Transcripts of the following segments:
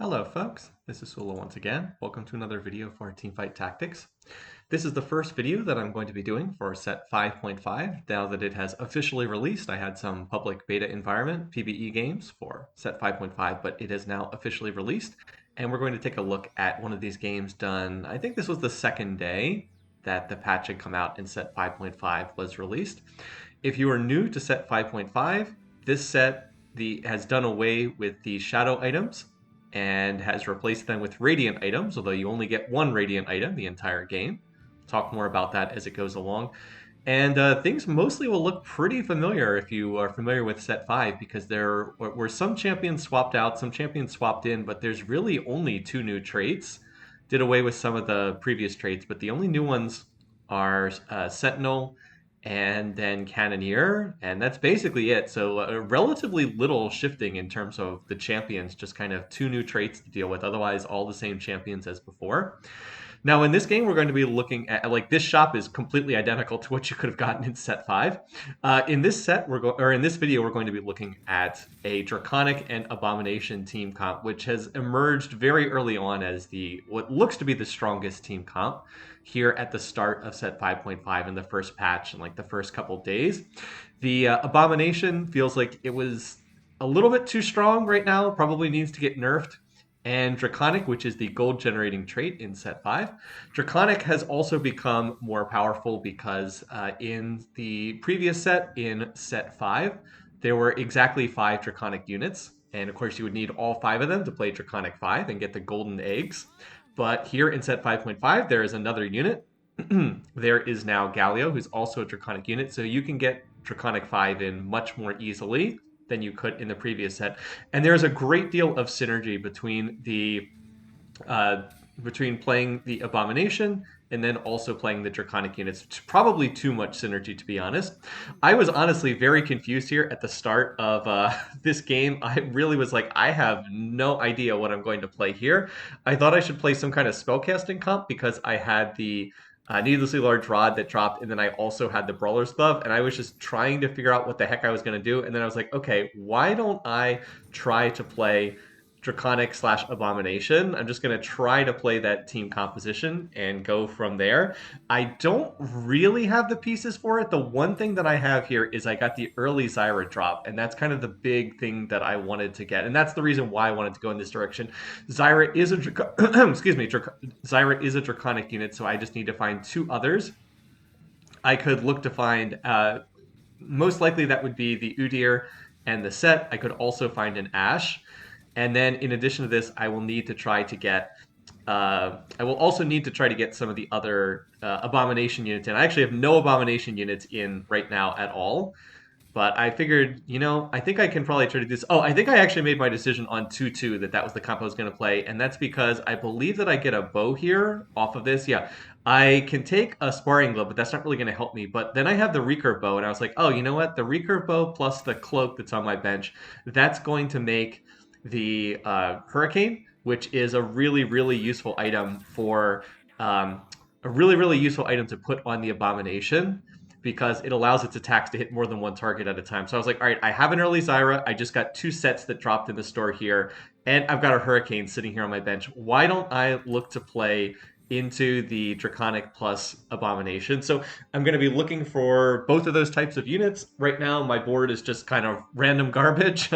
Hello folks, this is Sula once again. Welcome to another video for Teamfight Tactics. This is the first video that I'm going to be doing for set 5.5. Now that it has officially released, I had some public beta environment PvE games for set 5.5, but it is now officially released. And we're going to take a look at one of these games done, I think this was the second day that the patch had come out and set 5.5 was released. If you are new to set 5.5, this set has done away with the shadow items and has replaced them with radiant items, although you only get one radiant item the entire game. Talk more about that as it goes along. And things mostly will look pretty familiar if you are familiar with set 5, because there were some champions swapped out, some champions swapped in, but there's really only two new traits. Did away with some of the previous traits, but the only new ones are Sentinel and then Cannoneer, and that's basically it. So relatively little shifting in terms of the champions, just kind of two new traits to deal with. Otherwise, all the same champions as before. Now, in this game, we're going to be looking at, like, this shop is completely identical to what you could have gotten in set 5. In this video, we're going to be looking at a Draconic and Abomination team comp, which has emerged very early on as what looks to be the strongest team comp here at the start of set 5.5 in the first patch and like the first couple days. The Abomination feels like it was a little bit too strong right now, probably needs to get nerfed. And Draconic, which is the gold generating trait in set 5. Draconic has also become more powerful because in the previous set, in set 5, there were exactly 5 Draconic units. And of course, you would need all 5 of them to play Draconic 5 and get the golden eggs. But here in set 5.5, there is another unit. There is now Galio, who's also a Draconic unit. So you can get Draconic 5 in much more easily than you could in the previous set. And there's a great deal of synergy between between playing the Abomination and then also playing the Draconic units. Probably too much synergy, to be honest. I was honestly very confused here at the start of this game. I really was like, I have no idea what I'm going to play here. I thought I should play some kind of spellcasting comp because I had the Needlessly Large Rod that dropped, and then I also had the Brawler's Glove, and I was just trying to figure out what the heck I was going to do, and then I was like, okay, why don't I try to play Draconic / Abomination? I'm just going to try to play that team composition and go from there. I don't really have the pieces for it. The one thing that I have here is I got the early Zyra drop, and that's kind of the big thing that I wanted to get, and that's the reason why I wanted to go in this direction. Zyra is a Zyra is a Draconic unit, so I just need to find 2 others. I could look to find, most likely that would be the Udyr and the Set. I could also find an Ashe. And then in addition to this, I will need to try to get, I will also need to try to get some of the other Abomination units in. I actually have no Abomination units in right now at all. But I figured, I think I can probably try to do this. Oh, I think I actually made my decision on 2-2 that was the comp I was going to play. And that's because I believe that I get a bow here off of this. Yeah, I can take a sparring glove, but that's not really going to help me. But then I have the recurve bow, and I was like, oh, you know what? The recurve bow plus the cloak that's on my bench, that's going to make the Hurricane, which is a really, really useful item for a really useful item to put on the Abomination, because it allows its attacks to hit more than one target at a time. So I was like, all right, I have an early Zyra. I just got 2 sets that dropped in the store here, and I've got a Hurricane sitting here on my bench. Why don't I look to play into the Draconic plus Abomination? So I'm going to be looking for both of those types of units. Right now, my board is just kind of random garbage.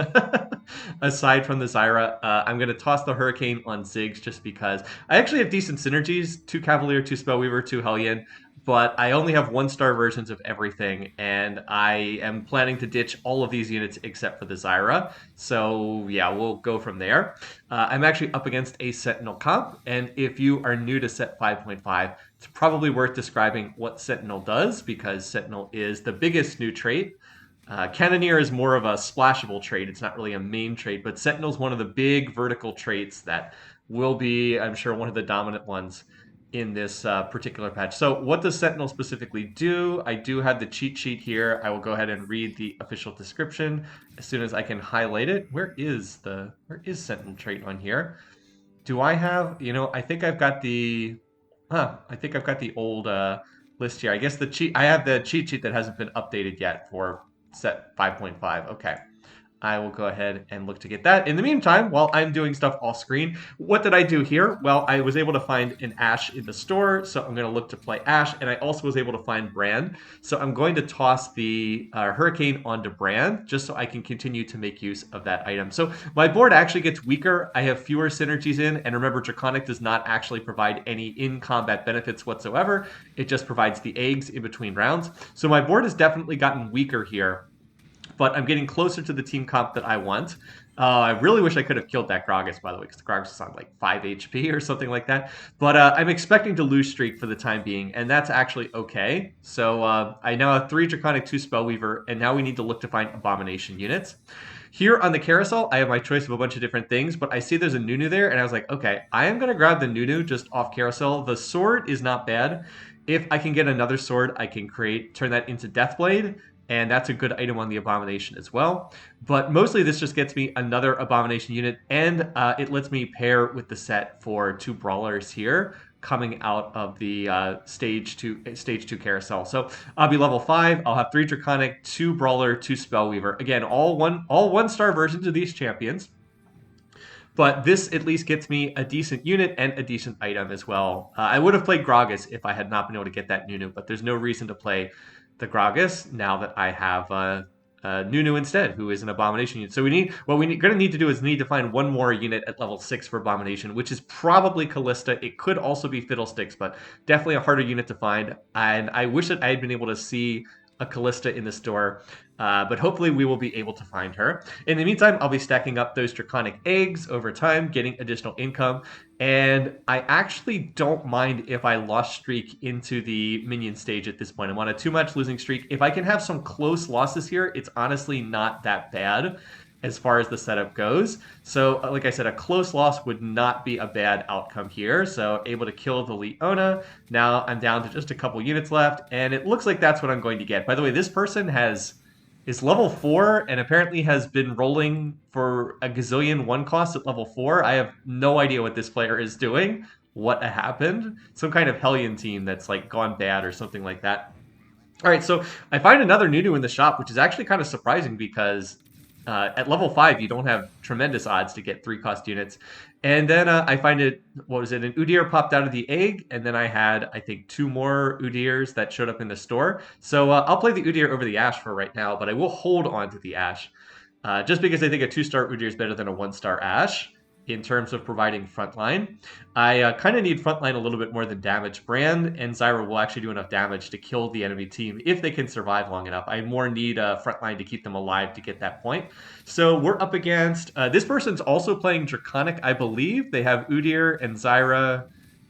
Aside from the Zyra, I'm going to toss the Hurricane on Ziggs just because I actually have decent synergies. 2 Cavalier, 2 Spellweaver, 2 Hellion. But I only have 1-star versions of everything, and I am planning to ditch all of these units except for the Zyra. So yeah, we'll go from there. I'm actually up against a Sentinel comp, and if you are new to set 5.5, it's probably worth describing what Sentinel does, because Sentinel is the biggest new trait. Cannoneer is more of a splashable trait. It's not really a main trait, but Sentinel is one of the big vertical traits that will be, I'm sure, one of the dominant ones in this particular patch. So what does Sentinel specifically do? I do have the cheat sheet here. I will go ahead and read the official description as soon as I can highlight it. Where is Sentinel trait on here? Do I have, I think I've got the, I think I've got the old list here. I guess I have the cheat sheet that hasn't been updated yet for set 5.5. Okay. I will go ahead and look to get that. In the meantime, while I'm doing stuff off screen, what did I do here? Well, I was able to find an Ashe in the store, so I'm going to look to play Ashe, and I also was able to find Brand. So I'm going to toss the Hurricane onto Brand, just so I can continue to make use of that item. So my board actually gets weaker. I have fewer synergies in, and remember, Draconic does not actually provide any in-combat benefits whatsoever. It just provides the eggs in between rounds. So my board has definitely gotten weaker here, but I'm getting closer to the team comp that I want. I really wish I could have killed that Gragas, by the way, because the Gragas is on like 5 HP or something like that. But I'm expecting to lose streak for the time being, and that's actually okay. So I now have 3 Draconic, 2 Spellweaver, and now we need to look to find Abomination units. Here on the carousel, I have my choice of a bunch of different things, but I see there's a Nunu there, and I was like, okay, I am going to grab the Nunu just off carousel. The sword is not bad. If I can get another sword, I can turn that into Deathblade, and that's a good item on the Abomination as well. But mostly this just gets me another Abomination unit, and it lets me pair with the set for 2 Brawlers here coming out of the stage 2 carousel. So I'll be level 5. I'll have 3 Draconic, 2 Brawler, 2 Spellweaver. Again, all 1-star versions of these champions. But this at least gets me a decent unit and a decent item as well. I would have played Gragas if I had not been able to get that Nunu, but there's no reason to play the Gragas now that I have Nunu instead, who is an Abomination unit. So what we're going to need to do is need to find one more unit at level 6 for Abomination, which is probably Callista. It could also be Fiddlesticks, but definitely a harder unit to find. And I wish that I had been able to see a Callista in the store, but hopefully we will be able to find her. In the meantime, I'll be stacking up those Draconic eggs over time, getting additional income, and I actually don't mind if I lost streak into the minion stage at this point. I'm on a 2-match losing streak. If I can have some close losses here, it's honestly not that bad as far as the setup goes. So, like I said, a close loss would not be a bad outcome here. So, able to kill the Leona. Now I'm down to just a couple units left, and it looks like that's what I'm going to get. By the way, this person is level 4 and apparently has been rolling for a gazillion 1 cost at level 4. I have no idea what this player is doing. What happened? Some kind of Hellion team that's like gone bad or something like that. All right, so I find another Nunu in the shop, which is actually kind of surprising because at level 5, you don't have tremendous odds to get 3-cost units. And then I find an Udyr popped out of the egg, and then I had, I think, 2 more Udyrs that showed up in the store. So I'll play the Udyr over the Ashe for right now, but I will hold on to the Ashe, just because I think a 2-star Udyr is better than a 1-star Ashe in terms of providing frontline. I kind of need frontline a little bit more than damage. Brand and Zyra will actually do enough damage to kill the enemy team if they can survive long enough. I more need frontline to keep them alive to get that point. So we're up against... this person's also playing Draconic, I believe. They have Udyr and Zyra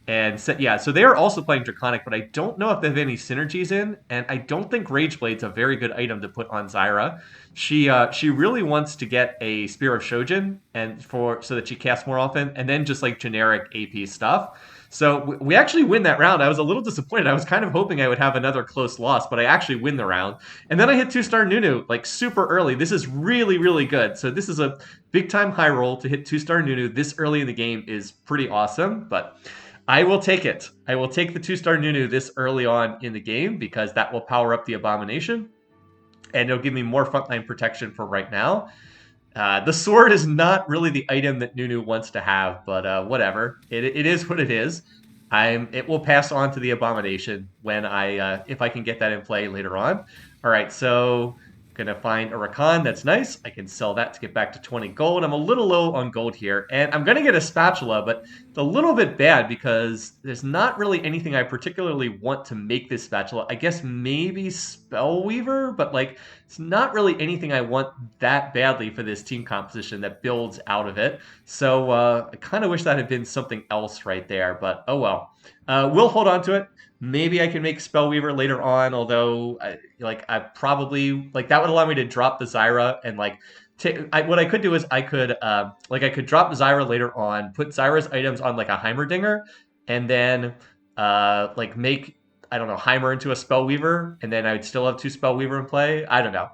and yeah, so they are also playing Draconic, but I don't know if they have any synergies in, and I don't think Rageblade's a very good item to put on Zyra. She really wants to get a Spear of Shojin so that she casts more often, and then just like generic AP stuff. So we actually win that round. I was a little disappointed. I was kind of hoping I would have another close loss, but I actually win the round. And then I hit 2-star Nunu, like super early. This is really, really good. So this is a big-time high roll to hit 2-star Nunu this early in the game is pretty awesome, but I will take it. I will take the 2-star Nunu this early on in the game because that will power up the Abomination, and it'll give me more frontline protection for right now. The sword is not really the item that Nunu wants to have, but whatever. It is what it is. It will pass on to the Abomination when if I can get that in play later on. All right, so gonna find a Rakan. That's nice. I can sell that to get back to 20 gold. I'm a little low on gold here, and I'm gonna get a spatula, but it's a little bit bad because there's not really anything I particularly want to make this spatula. I guess maybe Spellweaver, but like it's not really anything I want that badly for this team composition that builds out of it. So I kind of wish that had been something else right there, but oh well. We'll hold on to it. Maybe I can make Spellweaver later on, although I probably that would allow me to drop the Zyra and what I could do is I could drop Zyra later on, put Zyra's items on like a Heimerdinger, and then make, I don't know, Heimer into a Spellweaver, and then I would still have 2 Spellweaver in play. I don't know.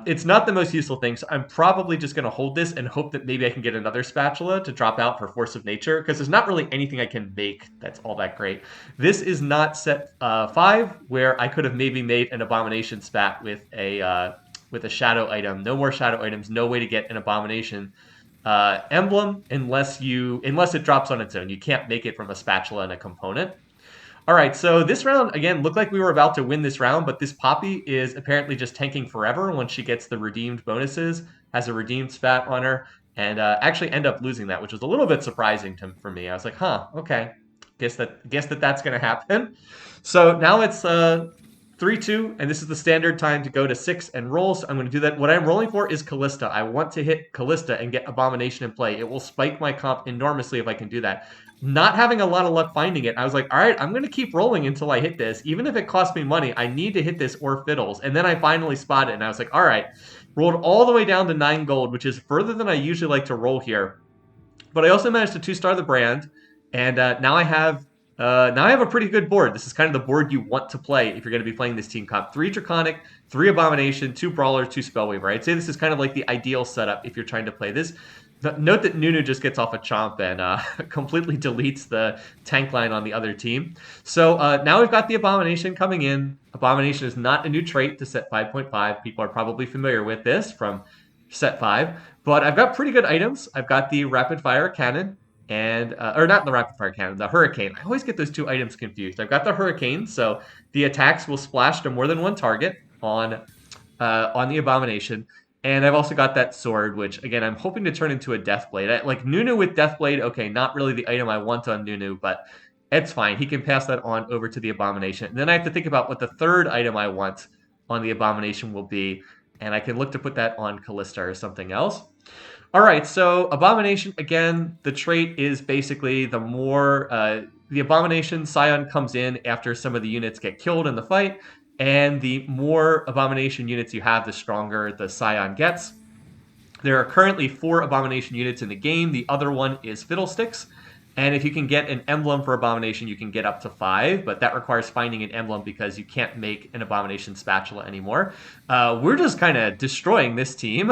It's not the most useful thing, so I'm probably just going to hold this and hope that maybe I can get another spatula to drop out for Force of Nature, because there's not really anything I can make that's all that great. This is not set 5, where I could have maybe made an Abomination spat with a with a shadow item. No more shadow items. No way to get an Abomination emblem unless it drops on its own. You can't make it from a spatula and a component. All right, so this round, again, looked like we were about to win this round, but this Poppy is apparently just tanking forever once she gets the redeemed bonuses, has a redeemed spat on her, and actually end up losing that, which was a little bit surprising for me. I was like, huh, okay. Guess that's going to happen. So now it's 3-2, and this is the standard time to go to 6 and roll, so I'm going to do that. What I'm rolling for is Callista. I want to hit Callista and get Abomination in play. It will spike my comp enormously if I can do that. Not having a lot of luck finding it, I was like, all right, I'm going to keep rolling until I hit this. Even if it costs me money, I need to hit this or fiddles. And then I finally spotted it, and I was like, all right. Rolled all the way down to 9 gold, which is further than I usually like to roll here. But I also managed to 2-star the brand, and now I have a pretty good board. This is kind of the board you want to play if you're going to be playing this team comp. 3 Draconic, 3 Abomination, 2 Brawler, 2 Spellweaver. I'd say this is kind of like the ideal setup if you're trying to play this. Note that Nunu just gets off a chomp and completely deletes the tank line on the other team. So now we've got the Abomination coming in. Abomination is not a new trait to set 5.5. People are probably familiar with this from set 5. But I've got pretty good items. I've got the Rapid Fire Cannon, and or not the Rapid Fire Cannon, the Hurricane. I always get those two items confused. I've got the Hurricane, so the attacks will splash to more than one target on the Abomination. And I've also got that sword, which, again, I'm hoping to turn into a Deathblade. Like, Nunu with Deathblade, okay, not really the item I want on Nunu, but it's fine. He can pass that on over to the Abomination. And then I have to think about what the third item I want on the Abomination will be, and I can look to put that on Callista or something else. All right, so Abomination, again, the trait is basically the more... the Abomination, Sion comes in after some of the units get killed in the fight, and the more Abomination units you have, the stronger the Sion gets. There are currently 4 Abomination units in the game. The other one is Fiddlesticks. And if you can get an emblem for Abomination, you can get up to 5, but that requires finding an emblem because you can't make an Abomination spatula anymore. We're just kind of destroying this team.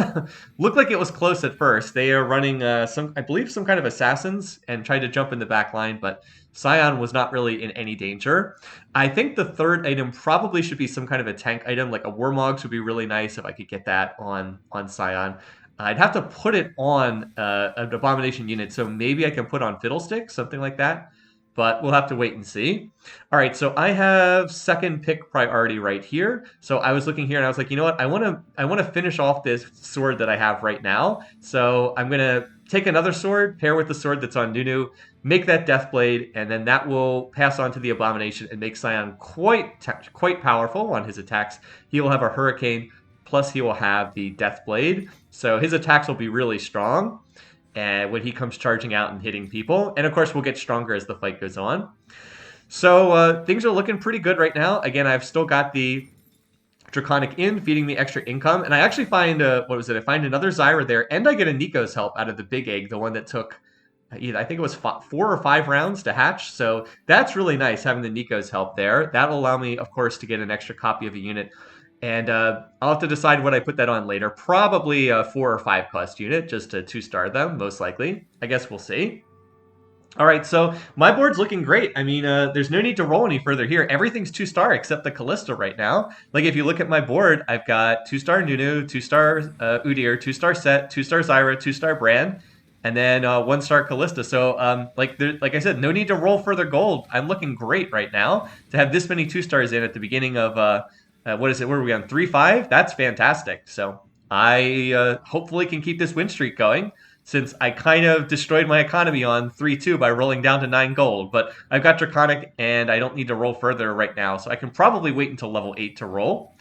Looked like it was close at first. They are running, I believe, some kind of assassins and tried to jump in the back line, but Sion was not really in any danger. I think the third item probably should be some kind of a tank item, like a Warmogs would be really nice if I could get that on Sion. I'd have to put it on an Abomination unit, so maybe I can put on Fiddlestick, something like that. But we'll have to wait and see. All right, so I have second pick priority right here. So I was looking here and I was like, you know what? I want to finish off this sword that I have right now. So I'm gonna take another sword, pair with the sword that's on Nunu, make that Deathblade, and then that will pass on to the Abomination and make Sion quite powerful on his attacks. He will have a Hurricane. Plus, he will have the Deathblade, so his attacks will be really strong when he comes charging out and hitting people. And, of course, we'll get stronger as the fight goes on. So things are looking pretty good right now. Again, I've still got the Draconic in, feeding me extra income. And I actually find, I find another Zyra there, and I get a Nico's help out of the Big Egg, the one that took, I think it was 4 or 5 rounds to hatch. So that's really nice, having the Nico's help there. That'll allow me, of course, to get an extra copy of a unit. And I'll have to decide what I put that on later. Probably a 4 or 5 cost unit, just to 2-star them, most likely. I guess we'll see. All right, so my board's looking great. I mean, there's no need to roll any further here. Everything's 2-star except the Callista right now. Like, if you look at my board, I've got 2-star Nunu, 2-star Udyr, 2-star Set, 2-star Zyra, 2-star Brand, and then 1-star Callista. So, like I said, no need to roll further gold. I'm looking great right now. To have this many 2-stars in at the beginning of... what is it? Where are we on? 3-5? That's fantastic. So I hopefully can keep this win streak going, since I kind of destroyed my economy on 3-2 by rolling down to 9 gold. But I've got Draconic, and I don't need to roll further right now, so I can probably wait until level 8 to roll.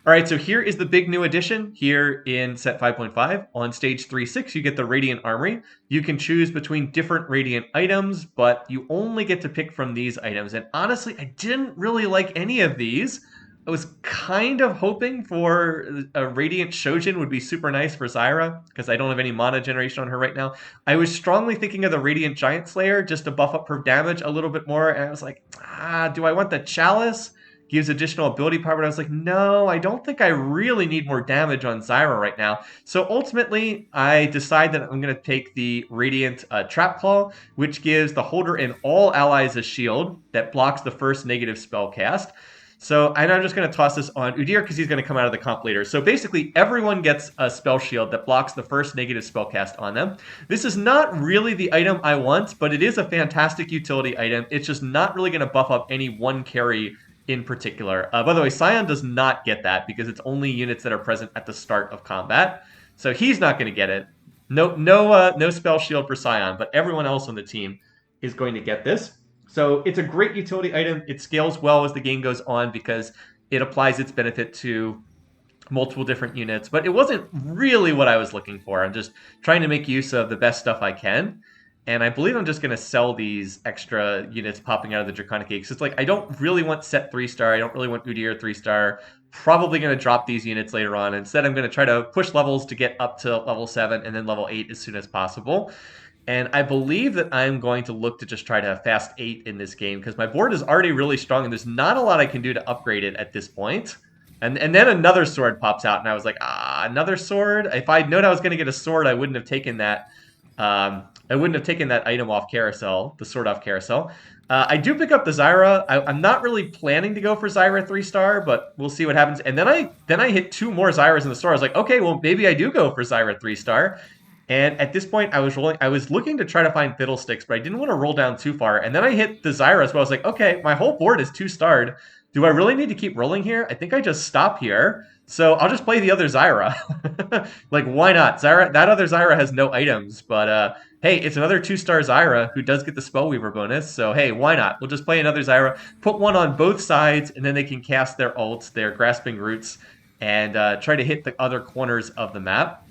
All right, so here is the big new addition here in set 5.5. On stage 3-6, you get the Radiant Armory. You can choose between different Radiant items, but you only get to pick from these items. And honestly, I didn't really like any of these. I was kind of hoping for a Radiant Shojin would be super nice for Zyra, because I don't have any mana generation on her right now. I was strongly thinking of the Radiant Giant Slayer just to buff up her damage a little bit more, and I was like, do I want the Chalice? Gives additional ability power, but I was like, no, I don't think I really need more damage on Zyra right now. So ultimately, I decide that I'm going to take the Radiant Trap Claw, which gives the holder and all allies a shield that blocks the first negative spell cast. So I'm just going to toss this on Udyr because he's going to come out of the comp later. So basically, everyone gets a spell shield that blocks the first negative spell cast on them. This is not really the item I want, but it is a fantastic utility item. It's just not really going to buff up any one carry in particular. By the way, Sion does not get that because it's only units that are present at the start of combat. So he's not going to get it. No spell shield for Sion, but everyone else on the team is going to get this. So it's a great utility item. It scales well as the game goes on because it applies its benefit to multiple different units. But it wasn't really what I was looking for. I'm just trying to make use of the best stuff I can. And I believe I'm just going to sell these extra units popping out of the Draconic Eggs. It's like, I don't really want set 3-star. I don't really want Udyr 3-star. Probably going to drop these units later on. Instead, I'm going to try to push levels to get up to level 7 and then level 8 as soon as possible. And I believe that I'm going to look to just try to fast 8 in this game because my board is already really strong and there's not a lot I can do to upgrade it at this point. And then another sword pops out and I was like, another sword? If I'd known I was going to get a sword, I wouldn't have taken that. I wouldn't have taken that item off carousel, the sword off carousel. I do pick up the Zyra. I'm not really planning to go for Zyra 3-star, but we'll see what happens. And then I hit 2 more Zyras in the store. I was like, okay, well maybe I do go for Zyra 3-star. And at this point, I was looking to try to find Fiddlesticks, but I didn't want to roll down too far. And then I hit the Zyra as well. I was like, okay, my whole board is 2-starred. Do I really need to keep rolling here? I think I just stop here. So I'll just play the other Zyra. Like, why not? Zyra, that other Zyra has no items, but hey, it's another 2-star Zyra who does get the Spellweaver bonus. So hey, why not? We'll just play another Zyra, put one on both sides, and then they can cast their ults, their Grasping Roots, and try to hit the other corners of the map.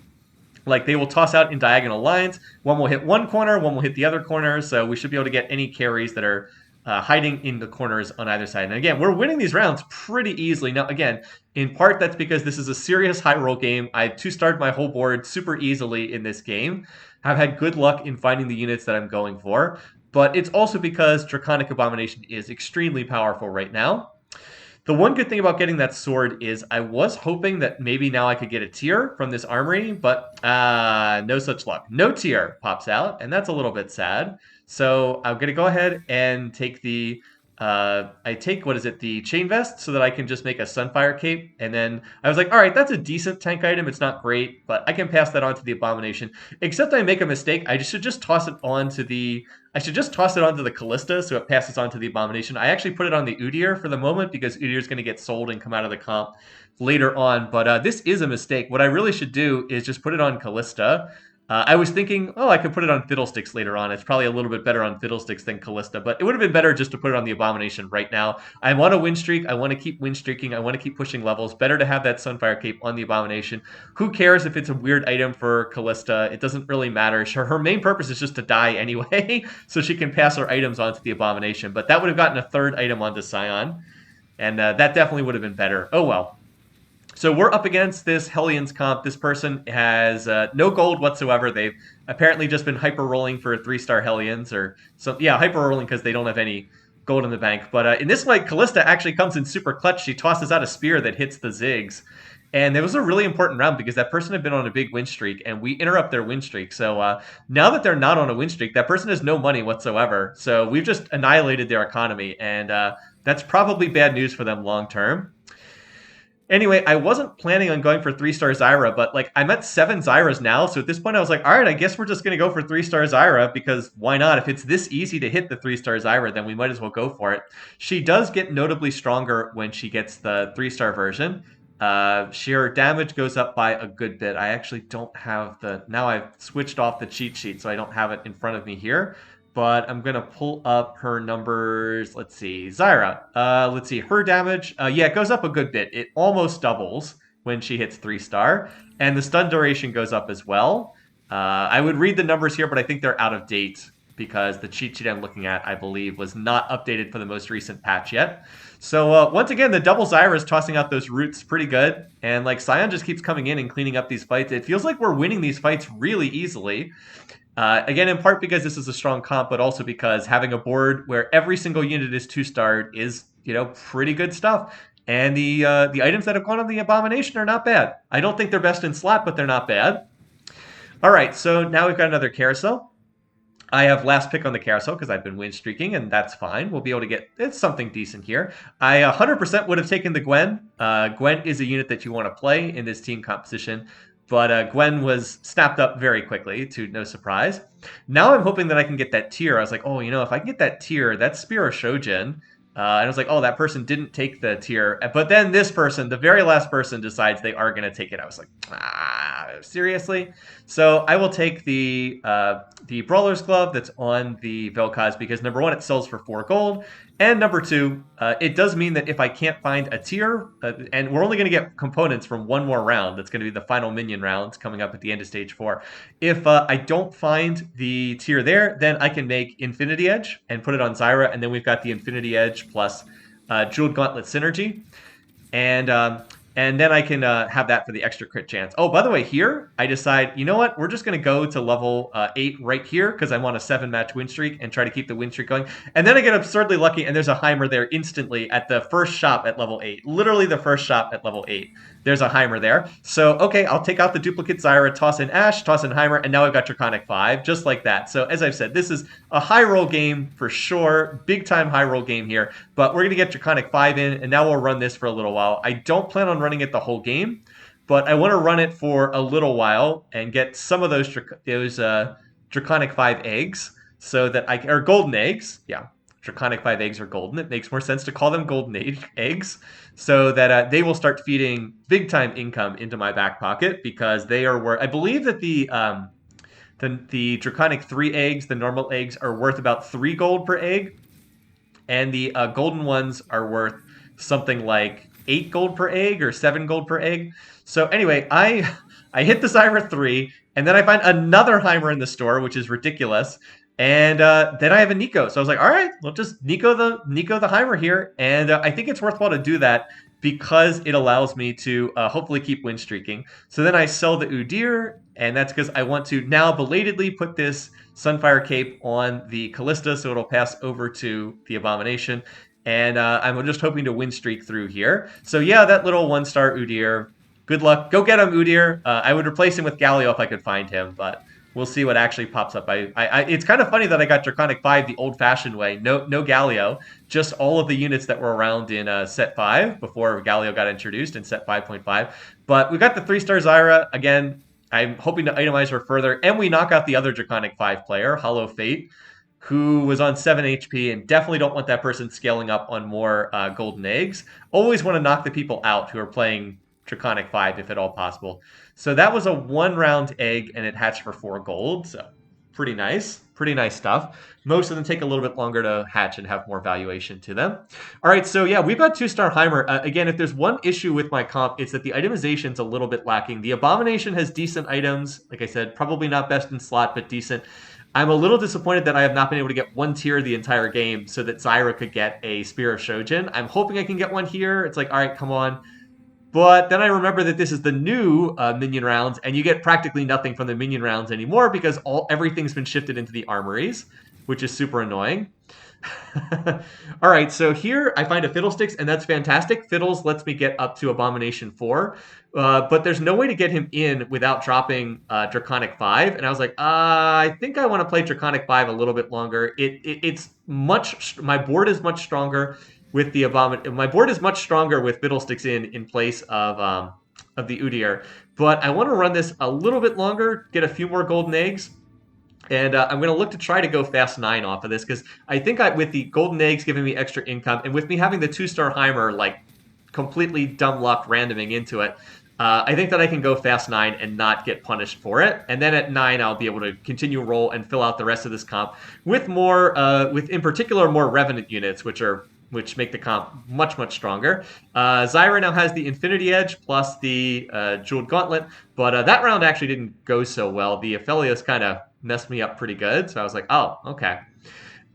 Like, they will toss out in diagonal lines. One will hit one corner, one will hit the other corner. So we should be able to get any carries that are hiding in the corners on either side. And again, we're winning these rounds pretty easily. Now, again, in part, that's because this is a serious high roll game. I 2-starred my whole board super easily in this game. I've had good luck in finding the units that I'm going for. But it's also because Draconic Abomination is extremely powerful right now. The one good thing about getting that sword is I was hoping that maybe now I could get a tier from this armory, but no such luck. No tier pops out, and that's a little bit sad. So I'm going to go ahead and take the, the Chain Vest so that I can just make a Sunfire Cape. And then I was like, all right, that's a decent tank item. It's not great, but I can pass that on to the Abomination. Except I make a mistake. I should just toss it onto the Callista so it passes on to the Abomination. I actually put it on the Udyr for the moment because Udyr is going to get sold and come out of the comp later on. But this is a mistake. What I really should do is just put it on Callista. I was thinking, I could put it on Fiddlesticks later on. It's probably a little bit better on Fiddlesticks than Callista, but it would have been better just to put it on the Abomination right now. I want a win streak. I want to keep win streaking. I want to keep pushing levels. Better to have that Sunfire Cape on the Abomination. Who cares if it's a weird item for Callista? It doesn't really matter. Her main purpose is just to die anyway, so she can pass her items onto the Abomination. But that would have gotten a 3rd item onto Sion, and that definitely would have been better. Oh well. So we're up against this Hellions comp. This person has no gold whatsoever. They've apparently just been hyper rolling for 3-star Hellions, or so. Yeah, hyper rolling because they don't have any gold in the bank. But in this fight, Callista actually comes in super clutch. She tosses out a spear that hits the Ziggs. And it was a really important round because that person had been on a big win streak, and we interrupt their win streak. So now that they're not on a win streak, that person has no money whatsoever. So we've just annihilated their economy, and that's probably bad news for them long term. Anyway, I wasn't planning on going for 3-star Zyra, but like I'm at 7 Zyras now. So at this point, I was like, all right, I guess we're just going to go for 3-star Zyra because why not? If it's this easy to hit the 3-star Zyra, then we might as well go for it. She does get notably stronger when she gets the 3-star version. Sheer damage goes up by a good bit. I actually don't have now I've switched off the cheat sheet, so I don't have it in front of me here. But I'm going to pull up her numbers. Let's see. Zyra. Let's see. Her damage. Yeah, it goes up a good bit. It almost doubles when she hits 3-star. And the stun duration goes up as well. I would read the numbers here, but I think they're out of date because the cheat sheet I'm looking at, I believe, was not updated for the most recent patch yet. So once again, the double Zyra is tossing out those roots pretty good. And like Sion just keeps coming in and cleaning up these fights. It feels like we're winning these fights really easily. Again, in part because this is a strong comp, but also because having a board where every single unit is 2-starred is, pretty good stuff. And the items that have gone on the Abomination are not bad. I don't think they're best in slot, but they're not bad. All right, so now we've got another carousel. I have last pick on the carousel because I've been win streaking, and that's fine. We'll be able to get it's something decent here. I 100% would have taken the Gwen. Gwen is a unit that you want to play in this team composition, but Gwen was snapped up very quickly, to no surprise. Now I'm hoping that I can get that tier. I was like, oh, if I can get that tier, that's Spear of Shojin. And I was like, oh, that person didn't take the tier. But then this person, the very last person, decides they are going to take it. I was like, seriously? So I will take the Brawler's Glove that's on the Vel'Koz because, number one, it sells for 4 gold. And number two, it does mean that if I can't find a tier, and we're only going to get components from one more round, that's going to be the final minion rounds coming up at the end of stage 4. If I don't find the tier there, then I can make Infinity Edge and put it on Zyra, and then we've got the Infinity Edge plus Jeweled Gauntlet synergy. And then I can have that for the extra crit chance. Oh, by the way, here, I decide, you know what? We're just going to go to level 8 right here because I want a 7-match win streak and try to keep the win streak going. And then I get absurdly lucky, and there's a Heimer there instantly at the first shop at level 8. Literally the first shop at level 8. There's a Heimer there. So, okay, I'll take out the duplicate Zyra, toss in Ashe, toss in Heimer, and now I've got Draconic 5, just like that. So, as I've said, this is a high-roll game for sure. Big-time high-roll game here. But we're going to get Draconic 5 in, and now we'll run this for a little while. I don't plan on running it the whole game, but I want to run it for a little while and get some of those Draconic 5 eggs so that or golden eggs. Yeah, Draconic 5 eggs are golden. It makes more sense to call them golden eggs so that they will start feeding big time income into my back pocket because they are worth. I believe that the Draconic 3 eggs, the normal eggs, are worth about 3 gold per egg, and the golden ones are worth something like 8 gold per egg or 7 gold per egg. So anyway, I hit the Zyra 3, and then I find another Heimer in the store, which is ridiculous. And then I have a Nico. So I was like, all right, we'll just Nico the Heimer here. And I think it's worthwhile to do that because it allows me to hopefully keep win streaking. So then I sell the Udyr, and that's because I want to now belatedly put this Sunfire Cape on the Callista so it'll pass over to the Abomination. And I'm just hoping to win streak through here. So yeah, that little 1-star Udyr. Good luck. Go get him, Udyr. I would replace him with Galio if I could find him, but we'll see what actually pops up. It's kind of funny that I got Draconic 5 the old-fashioned way. No Galio, just all of the units that were around in set 5 before Galio got introduced in set 5.5. But we got the 3-star Zyra. Again, I'm hoping to itemize her further. And we knock out the other Draconic 5 player, Hollow Fate, who was on 7 HP, and definitely don't want that person scaling up on more golden eggs. Always want to knock the people out who are playing Draconic 5 if at all possible. So that was a 1-round egg, and it hatched for 4 gold. So pretty nice stuff. Most of them take a little bit longer to hatch and have more valuation to them. All right, so yeah, we've got 2-star Heimer. Again, if there's one issue with my comp, it's that the itemization's a little bit lacking. The Abomination has decent items. Like I said, probably not best in slot, but decent. I'm a little disappointed that I have not been able to get 1 tier the entire game so that Zyra could get a Spear of Shojin. I'm hoping I can get one here. It's like, all right, come on. But then I remember that this is the new minion rounds, and you get practically nothing from the minion rounds anymore because everything's been shifted into the armories, which is super annoying. All right, so here I find a Fiddlesticks, and that's fantastic. Fiddles lets me get up to Abomination 4, but there's no way to get him in without dropping Draconic 5. And I was like, I think I want to play Draconic 5 a little bit longer. My board is much stronger with the My board is much stronger with Fiddlesticks in place of the Udyr, but I want to run this a little bit longer, get a few more golden eggs. And I'm going to look to try to go fast 9 off of this because I think with the golden eggs giving me extra income and with me having the 2-star Heimer like completely dumb luck randoming into it, I think that I can go fast 9 and not get punished for it. And then at 9, I'll be able to continue roll and fill out the rest of this comp with more, with in particular more Revenant units, which make the comp much, much stronger. Zyra now has the Infinity Edge plus the Jeweled Gauntlet, but that round actually didn't go so well. The Aphelios kind of messed me up pretty good, so I was like, oh, okay.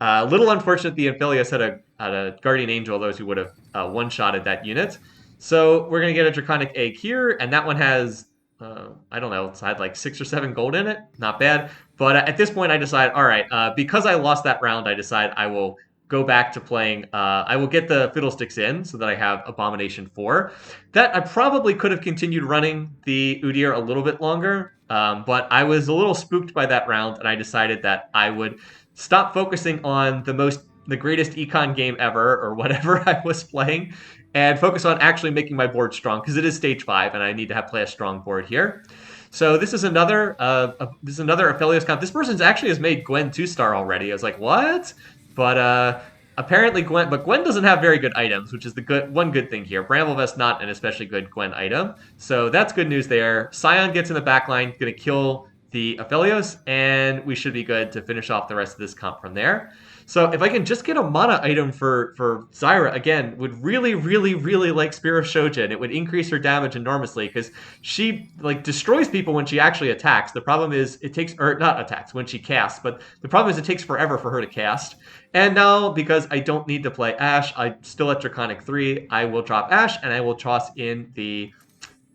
A little unfortunate the Aphelios had a Guardian Angel, those who would have one-shotted that unit. So we're going to get a Draconic Egg here, and that one has, I don't know, it's had like 6 or 7 gold in it. Not bad. But at this point, I decide, all right, because I lost that round, I decide I will go back to playing, I will get the Fiddlesticks in so that I have Abomination 4. That I probably could have continued running the Udyr a little bit longer, But I was a little spooked by that round, and I decided that I would stop focusing on the greatest econ game ever, or whatever I was playing, and focus on actually making my board strong, because it is stage 5, and I need to play a strong board here. So this is another Aphelios comp. This person's actually has made Gwen 2-star already. I was like, what? But apparently Gwen doesn't have very good items, which is the one good thing here. Bramblevest not an especially good Gwen item, so that's good news there. Sion gets in the backline, gonna kill the Aphelios, and we should be good to finish off the rest of this comp from there. So if I can just get a mana item for Zyra, again, would really, really, really like Spear of Shojin. It would increase her damage enormously, because she destroys people when she actually attacks. The problem is it takes, or not attacks, when she casts, but the problem is it takes forever for her to cast. And now, because I don't need to play Ashe, I'm still at Draconic 3, I will drop Ashe, and I will toss in the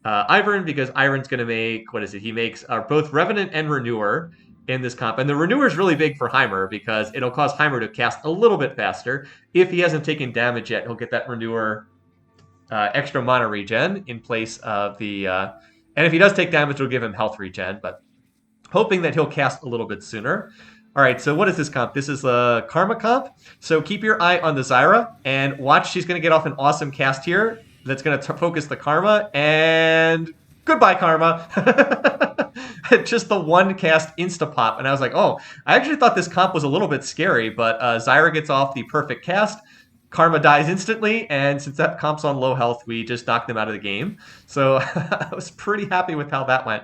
Ivern, because Ivern's going to make, what is it? He makes both Revenant and Renewer in this comp. And the Renewer is really big for Heimer, because it'll cause Heimer to cast a little bit faster. If he hasn't taken damage yet, he'll get that Renewer extra mana regen in place of the... and if he does take damage, it'll give him health regen, but hoping that he'll cast a little bit sooner. All right, so what is this comp? This is the Karma comp. So keep your eye on the Zyra, and watch, she's going to get off an awesome cast here that's going to focus the Karma, and goodbye, Karma. Just the one cast insta-pop, and I was like, oh, I actually thought this comp was a little bit scary, but Zyra gets off the perfect cast, Karma dies instantly, and since that comp's on low health, we just knocked them out of the game. So I was pretty happy with how that went.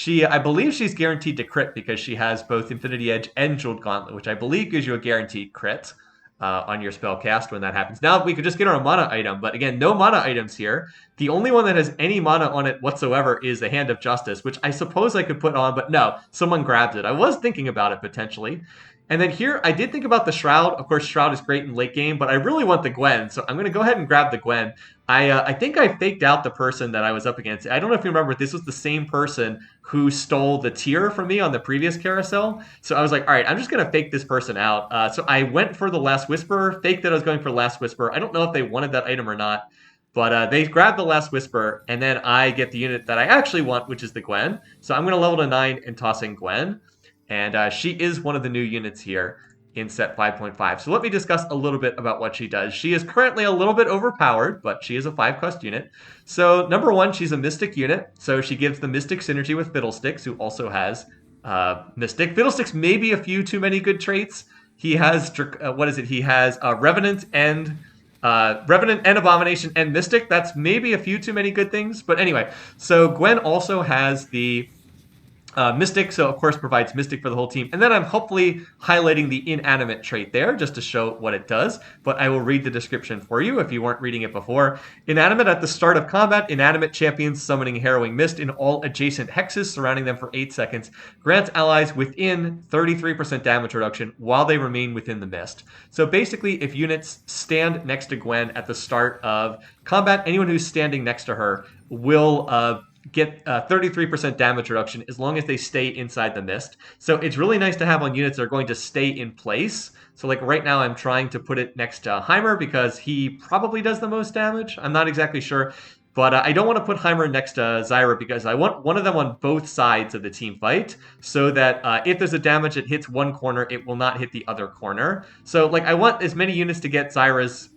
I believe she's guaranteed to crit, because she has both Infinity Edge and Jeweled Gauntlet, which I believe gives you a guaranteed crit on your spell cast when that happens. Now we could just get her a mana item, but again, no mana items here. The only one that has any mana on it whatsoever is the Hand of Justice, which I suppose I could put on, but no, someone grabs it. I was thinking about it potentially. And then here, I did think about the Shroud. Of course, Shroud is great in late game, but I really want the Gwen, so I'm going to go ahead and grab the Gwen. I think I faked out the person that I was up against. I don't know if you remember, this was the same person who stole the tier from me on the previous carousel. So I was like, all right, I'm just going to fake this person out. So I went for the Last Whisperer, faked that I was going for Last Whisperer. I don't know if they wanted that item or not, but they grabbed the Last Whisper, and then I get the unit that I actually want, which is the Gwen. So I'm going to level to 9 and toss in Gwen. And she is one of the new units here in set 5.5. So let me discuss a little bit about what she does. She is currently a little bit overpowered, but she is a 5-cost unit. So number one, she's a Mystic unit. So she gives the Mystic synergy with Fiddlesticks, who also has Mystic. Fiddlesticks may be a few too many good traits. He has, He has Revenant and Abomination and Mystic. That's maybe a few too many good things. But anyway, so Gwen also has the Mystic, so of course provides Mystic for the whole team. And then I'm hopefully highlighting the inanimate trait there just to show what it does, but I will read the description for you if you weren't reading it before. Inanimate, at the start of combat, inanimate champions summoning Harrowing Mist in all adjacent hexes surrounding them for 8 seconds grants allies within 33% damage reduction while they remain within the mist. So basically, if units stand next to Gwen at the start of combat, anyone who's standing next to her will get 33% damage reduction as long as they stay inside the mist. So it's really nice to have on units that are going to stay in place. So like right now I'm trying to put it next to Heimer because he probably does the most damage. I'm not exactly sure. But I don't want to put Heimer next to Zyra because I want one of them on both sides of the team fight so that if there's a damage that hits one corner, it will not hit the other corner. So like I want as many units to get Gwen's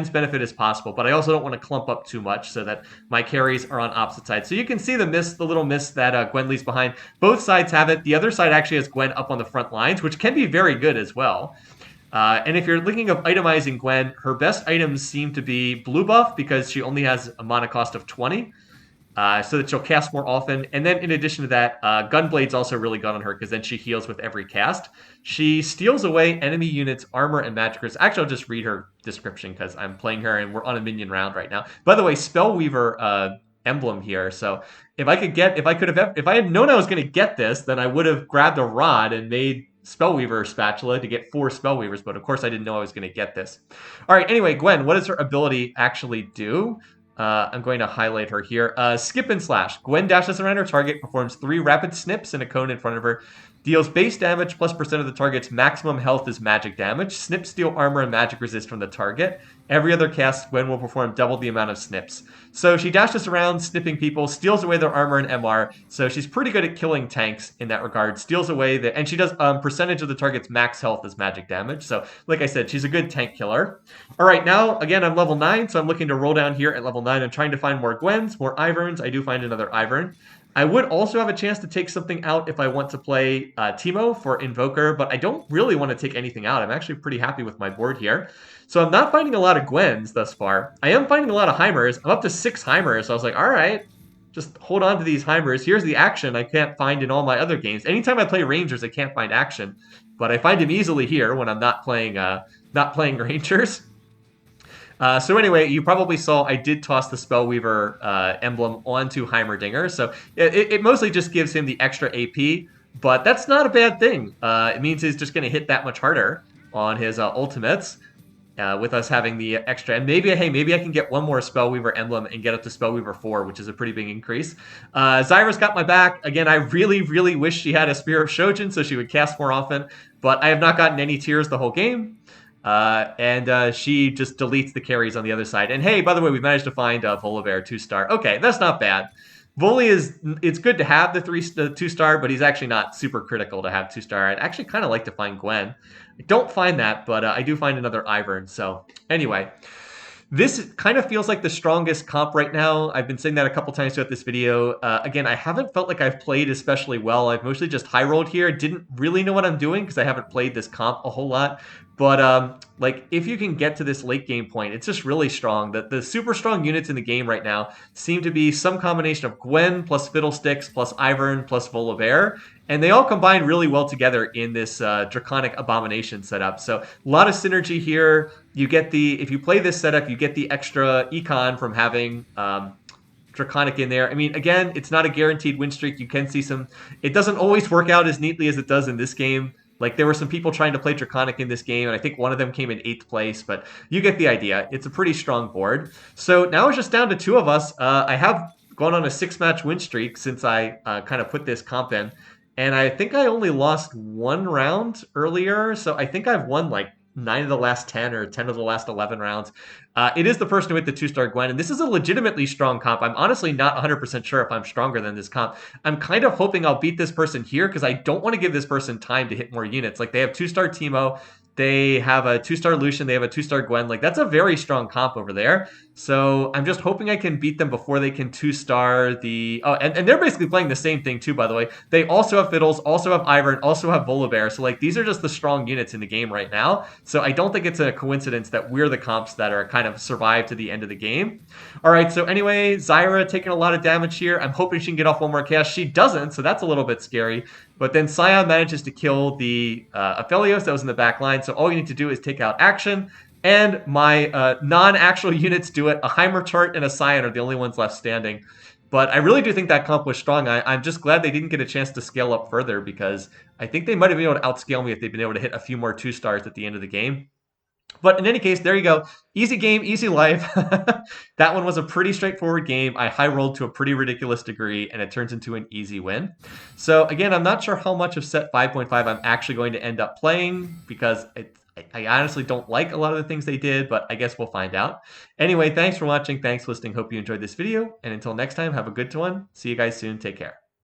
benefit as possible, but I also don't want to clump up too much so that my carries are on opposite sides. So you can see the little mist that Gwen leaves behind. Both sides have it. The other side actually has Gwen up on the front lines, which can be very good as well. And if you're thinking of itemizing Gwen, her best items seem to be blue buff because she only has a mana cost of 20, so that she'll cast more often. And then in addition to that, Gunblade's also really good on her because then she heals with every cast. She steals away enemy units' armor and magic resist. Actually, I'll just read her description because I'm playing her and we're on a minion round right now. By the way, Spellweaver emblem here. So if I had known I was going to get this, then I would have grabbed a rod and made Spellweaver spatula to get 4 Spellweavers, but of course I didn't know I was going to get this. All right, anyway, Gwen, what does her ability actually do? I'm going to highlight her here. Skip and slash. Gwen dashes around her target, performs 3 rapid snips in a cone in front of her. Deals base damage plus percent of the target's maximum health is magic damage. Snip, steal armor, and magic resist from the target. Every other cast Gwen will perform double the amount of snips. So she dashes around, snipping people, steals away their armor and MR. So she's pretty good at killing tanks in that regard. Steals away the, and she does percentage of the target's max health as magic damage. So like I said, she's a good tank killer. All right, now again I'm level 9, so I'm looking to roll down here at level 9. I'm trying to find more Gwens, more Iverns. I do find another Ivern. I would also have a chance to take something out if I want to play Teemo for Invoker, but I don't really want to take anything out. I'm actually pretty happy with my board here. So I'm not finding a lot of Gwens thus far. I am finding a lot of Heimers. I'm up to 6 Heimers, so I was like, all right, just hold on to these Heimers. Here's the action I can't find in all my other games. Anytime I play Rangers, I can't find action, but I find him easily here when I'm not playing Rangers. So anyway, you probably saw I did toss the Spellweaver emblem onto Heimerdinger. So it mostly just gives him the extra AP, but that's not a bad thing. It means he's just going to hit that much harder on his ultimates with us having the extra. And maybe I can get one more Spellweaver emblem and get up to Spellweaver 4, which is a pretty big increase. Zyra's got my back. Again, I really, really wish she had a Spear of Shojin so she would cast more often, but I have not gotten any tears the whole game. And she just deletes the carries on the other side. And hey, by the way, we managed to find Volibear 2-star. Okay, that's not bad. Voli it's good to have the 2-star, but he's actually not super critical to have 2-star. I'd actually kind of like to find Gwen. I don't find that, but I do find another Ivern. So anyway, this kind of feels like the strongest comp right now. I've been saying that a couple times throughout this video. Again, I haven't felt like I've played especially well. I've mostly just high rolled here. Didn't really know what I'm doing because I haven't played this comp a whole lot. But like if you can get to this late game point, it's just really strong. The super strong units in the game right now seem to be some combination of Gwen plus Fiddlesticks plus Ivern plus Volibear. And they all combine really well together in this Draconic Abomination setup. So a lot of synergy here. You get if you play this setup, you get the extra econ from having Draconic in there. I mean, again, it's not a guaranteed win streak. You can see it doesn't always work out as neatly as it does in this game. Like, there were some people trying to play Draconic in this game, and I think one of them came in 8th place, but you get the idea. It's a pretty strong board. So now it's just down to 2 of us. I have gone on a 6-match win streak since I kind of put this comp in, and I think I only lost 1 round earlier, so I think I've won like 9 of the last 10 or 10 of the last 11 rounds. It is the person to hit the 2-star Gwen, and this is a legitimately strong comp. I'm honestly not 100% sure if I'm stronger than this comp. I'm kind of hoping I'll beat this person here because I don't want to give this person time to hit more units. Like, they have 2-star Teemo, they have a 2-star Lucian, they have a 2-star Gwen. Like, that's a very strong comp over there. So I'm just hoping I can beat them before they can 2-star the... Oh, and they're basically playing the same thing too, by the way. They also have Fiddles, also have Ivern, also have Volibear. So, like, these are just the strong units in the game right now. So I don't think it's a coincidence that we're the comps that are kind of survive to the end of the game. All right, so anyway, Zyra taking a lot of damage here. I'm hoping she can get off one more cast. She doesn't, so that's a little bit scary. But then Sion manages to kill the Aphelios that was in the back line. So all you need to do is take out action. And my non-actual units do it. A Heimer chart and a Sion are the only ones left standing. But I really do think that comp was strong. I'm just glad they didn't get a chance to scale up further because I think they might have been able to outscale me if they'd been able to hit a few more 2-stars at the end of the game. But in any case, there you go. Easy game, easy life. That one was a pretty straightforward game. I high rolled to a pretty ridiculous degree, and it turns into an easy win. So again, I'm not sure how much of set 5.5 I'm actually going to end up playing because I honestly don't like a lot of the things they did, but I guess we'll find out. Anyway, thanks for watching. Thanks for listening. Hope you enjoyed this video. And until next time, have a good one. See you guys soon. Take care.